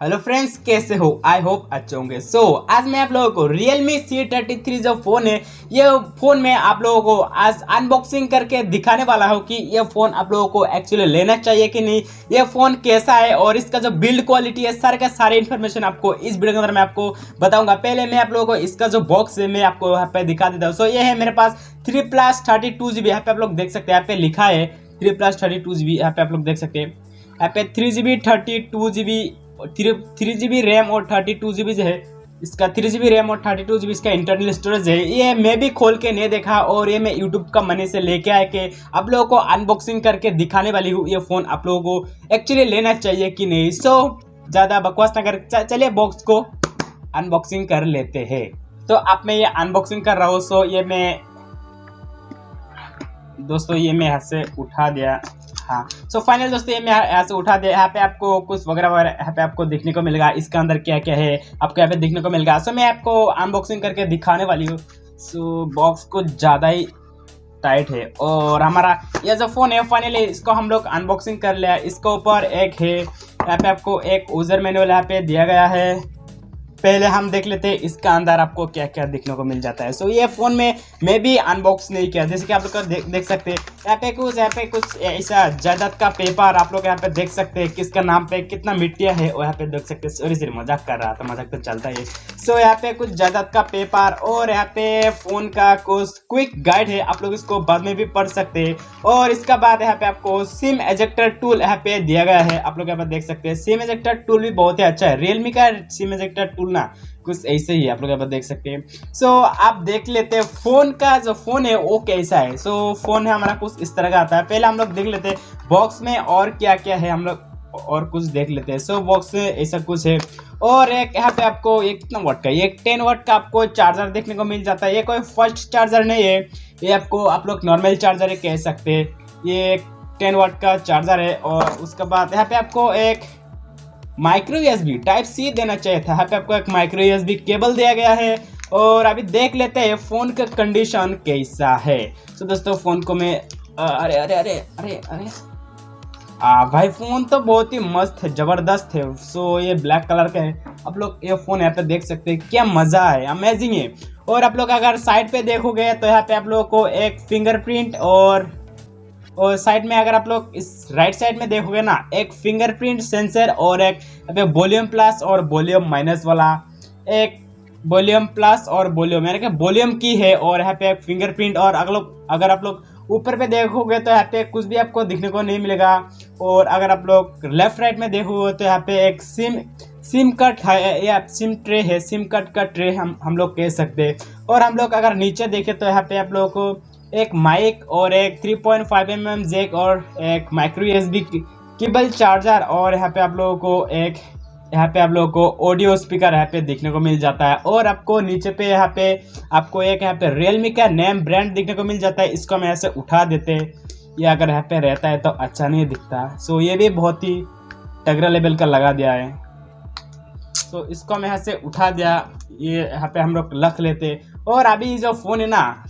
Hello friends, कैसे हो? I hope अच्छे होंगे। आज मैं आप लोगों को Realme C33 जो फोन है, ये फोन में आप लोगों को आज अनबॉक्सिंग करके दिखाने वाला हूँ कि ये फोन आप लोगों को एक्चुअली लेना चाहिए कि नहीं, ये फोन कैसा है और इसका जो बिल्ड क्वालिटी है, सारे का सारे इन्फॉर्मेशन आपको इस वीडियो के अंदर मैं आपको बताऊंगा। पहले मैं आप लोगों को इसका जो बॉक्स है मैं आपको यहाँ पे दिखा देता हूँ। ये है मेरे पास 3+32 GB। यहाँ पे आप लोग देख सकते हैं, यहाँ पे लिखा है 3+32 GB। यहाँ पे आप लोग देख सकते हैं, यहाँ पे 3GB 32GB 3GB रैम और 32GB जो है इसका 3GB रैम और 32GB इसका इंटरनल स्टोरेज है। ये मैं भी खोल के नहीं देखा और ये मैं यूट्यूब का मनी से लेके आया कि आप लोगों को अनबॉक्सिंग करके दिखाने वाली हूँ। ये फ़ोन आप लोगों को एक्चुअली लेना चाहिए कि नहीं। ज़्यादा बकवास ना कर, चलिए बॉक्स को अनबॉक्सिंग कर लेते हैं। तो अब मैं ये अनबॉक्सिंग कर रहा हूँ। ये मैं दोस्तों यहाँ से उठा दिया। हाँ, फाइनल दोस्तों ये मैं यहाँ से उठा दिया। यहाँ पे आपको कुछ वगैरह वगैरह यहाँ पे आपको देखने को मिलेगा। इसके अंदर क्या क्या है आपको यहाँ पे देखने को मिलेगा। मैं आपको अनबॉक्सिंग करके दिखाने वाली हूँ। बॉक्स कुछ ज़्यादा ही टाइट है और हमारा ये जो फ़ोन है फाइनली इसको हम लोग अनबॉक्सिंग कर लिया। इसके ऊपर एक है, यहाँ पे आपको एक यूज़र मैनुअल यहाँ पे दिया गया है। पहले हम देख लेते हैं इसका अंदर आपको क्या क्या देखने को मिल जाता है। ये फ़ोन में मैं भी अनबॉक्स नहीं किया, जैसे कि आप लोग देख सकते हैं। यहाँ पे कुछ ऐसा जायदाद का पेपर आप लोग यहाँ पे देख सकते हैं, किसका नाम पे कितना मिट्टिया है और यहाँ पे देख सकते हैं। सॉरी मजाक कर रहा था, मजाक तो चलता है। यहाँ पे कुछ जायदाद का पेपर और यहाँ पे फ़ोन का कुछ क्विक गाइड है, आप लोग इसको बाद में भी पढ़ सकते हैं। और इसका बाद यहाँ पे आपको सिम एजेक्टर टूल यहाँ पे दिया गया है, आप लोग यहाँ पे देख सकते हैं। सिम एजेक्टर टूल भी बहुत ही अच्छा है, रियलमी का सिम एजेक्टर टूल ना कुछ ऐसे ही आप लोग यहाँ पर देख सकते हैं। आप देख लेते हैं फोन का जो फोन है वो कैसा है। फोन है हमारा कुछ इस तरह का आता है। पहले हम लोग देख लेते हैं बॉक्स में और क्या क्या है, हम लोग और कुछ देख लेते हैं। बॉक्स में ऐसा कुछ है और एक यहाँ पे आपको ये कितना वाट का, ये 10 वाट का आपको चार्जर देखने को मिल जाता है। ये कोई फर्स्ट चार्जर नहीं है, ये आपको आप लोग नॉर्मल चार्जर है कह सकते हैं। ये 10 वाट का चार्जर है और उसके बाद यहाँ पे आपको एक माइक्रो यूएसबी टाइप सी देना चाहिए था। यहाँ पे आपको एक माइक्रो यूएसबी केबल दिया गया है। और अभी देख लेते हैं फ़ोन का कंडीशन कैसा है। दोस्तों फ़ोन को मैं अरे अरे अरे अरे अरे भाई फ़ोन तो बहुत ही मस्त है, ज़बरदस्त है। ये ब्लैक कलर का है, आप लोग ये फ़ोन यहाँ पे देख सकते हैं, क्या मज़ा है, अमेजिंग है। और आप लोग अगर साइड पे देखोगे तो यहाँ पे आप लोगों को एक फिंगरप्रिंट और साइड में अगर आप लोग इस राइट साइड में देखोगे ना, एक फिंगरप्रिंट सेंसर और एक वॉल्यूम प्लस और वॉल्यूम माइनस वाला, एक वॉल्यूम प्लस और वॉल्यूम यानी कि वॉल्यूम की है। और यहाँ पे एक फिंगरप्रिंट और अगर आप लोग ऊपर पे देखोगे तो यहाँ पे कुछ भी आपको दिखने को नहीं मिलेगा। और अगर आप लोग लेफ्ट राइट में देखोगे तो यहाँ पे एक सिम कट है या सिम ट्रे है, सिम कट का ट्रे हम लोग कह सकते हैं। और हम लोग अगर नीचे देखें तो यहाँ पे आप लोगों को एक माइक और एक 3.5 mm जैक और एक माइक्रो यूएसबी केबल चार्जर और यहाँ पे आप लोगों को ऑडियो स्पीकर यहाँ पे देखने को मिल जाता है। और आपको नीचे पे यहाँ पे आपको एक यहाँ पे रियलमी का नेम ब्रांड देखने को मिल जाता है। इसको हम ऐसे उठा देते हैं, ये अगर यहाँ पे रहता है तो अच्छा नहीं दिखता। ये भी बहुत ही तगड़ा लेवल का लगा दिया है। इसको हम यहाँ से उठा दिया, ये यहाँ पे हम लोग रख लेते। और अभी जो फ़ोन है ना,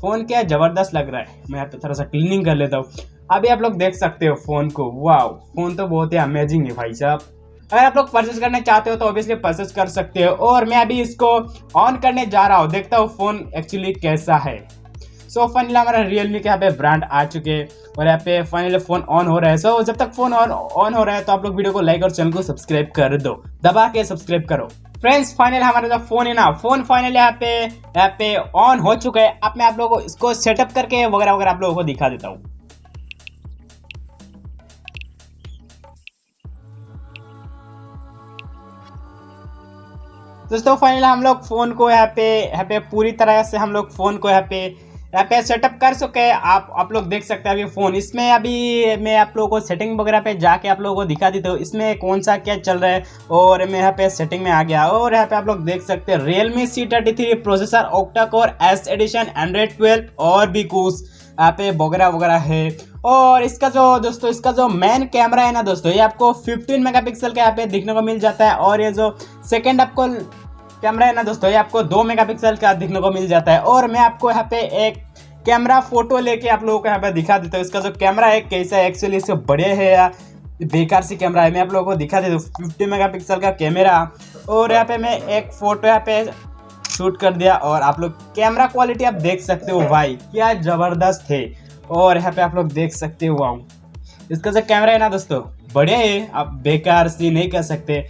फ़ोन क्या ज़बरदस्त लग रहा है। मैं यहाँ पे थोड़ा सा क्लीनिंग कर लेता हूँ। अभी आप लोग देख सकते हो फ़ोन को, वाह फ़ोन तो बहुत ही अमेजिंग है भाई साहब। अगर आप लोग परचेस करना चाहते हो तो ऑब्वियसली परचेस कर सकते हो। और मैं अभी इसको ऑन करने जा रहा हूँ, देखता हूँ फ़ोन एक्चुअली कैसा है। फाइनली हमारा रियलमी के यहाँ पे ब्रांड आ चुके हैं और यहाँ पे फाइनली फ़ोन ऑन हो रहा है। जब तक फ़ोन ऑन हो रहा है तो आप लोग वीडियो को लाइक और चैनल को सब्सक्राइब कर दो, दबा के सब्सक्राइब करो। फ्रेंड्स फाइनल हमारा जो फ़ोन है ना, फ़ोन फाइनली यहाँ पे ऑन हो चुका है। अब मैं आप लोगों को इसको सेटअप करके वगैरह वगैरह आप लोगों को दिखा देता हूँ। दोस्तों फाइनली हम लोग फ़ोन को यहाँ पे पूरी तरह से हम लोग फ़ोन को यहाँ पे सेटअप कर चुके हैं। आप लोग देख सकते हैं अभी फ़ोन इसमें। अभी मैं आप लोगों को सेटिंग वगैरह पे जाके आप लोगों को दिखा देता हूँ इसमें कौन सा क्या चल रहा है। और मैं यहाँ पे सेटिंग में आ गया और यहाँ पे आप लोग देख सकते हैं Realme C33 processor octa core S edition Android 12 और भी कुछ यहाँ पे वगैरह वगैरह है। और इसका जो मेन कैमरा है ना दोस्तों, ये आपको 15 मेगापिक्सल का यहाँ पे देखने को मिल जाता है। और ये जो सेकेंड आपको कैमरा है ना दोस्तों, ये आपको 2 मेगापिक्सल का देखने को मिल जाता है। और मैं आपको यहाँ पे एक कैमरा फोटो लेके आप लोगों को यहाँ पे दिखा देता हूँ। इसका जो कैमरा है कैसा है, एक्चुअली इससे बड़े है या बेकार सी कैमरा है। मैं आप लोगों को दिखा दे दूँ 50 मेगापिक्सल का कैमरा, और यहाँ पे मैं एक फ़ोटो यहाँ पे शूट कर दिया, और आप लोग कैमरा क्वालिटी आप देख सकते हो भाई क्या ज़बरदस्त है। और यहाँ पे आप लोग देख सकते हो वाओ, इसका जो कैमरा है ना दोस्तों बढ़िया है, आप बेकार सी नहीं कर सकते।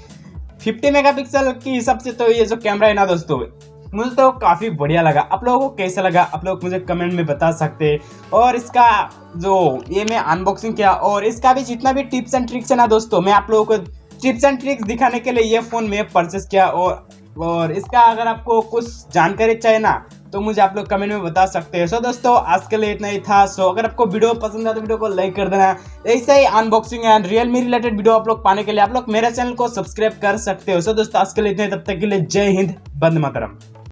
50 मेगापिक्सल के हिसाब से तो ये जो कैमरा है ना दोस्तों मुझे तो काफ़ी बढ़िया लगा। आप लोगों को कैसा लगा आप लोग मुझे कमेंट में बता सकते हैं। और इसका जो ये मैं अनबॉक्सिंग किया, और इसका भी जितना भी टिप्स एंड ट्रिक्स है ना दोस्तों, मैं आप लोगों को टिप्स एंड ट्रिक्स दिखाने के लिए ये फ़ोन मैं परचेस किया। और इसका अगर आपको कुछ जानकारी चाहिए ना तो मुझे आप लोग कमेंट में बता सकते हैं। सो दोस्तों आज के लिए इतना ही था। सो अगर आपको वीडियो पसंद आया तो वीडियो को लाइक कर देना। ऐसे ही unboxing and Realme related video आप लोग पाने के लिए आप लोग मेरे चैनल को सब्सक्राइब कर सकते हो। सो दोस्तों आज के लिए इतना ही, तब तक के लिए जय हिंद, वंदे मातरम।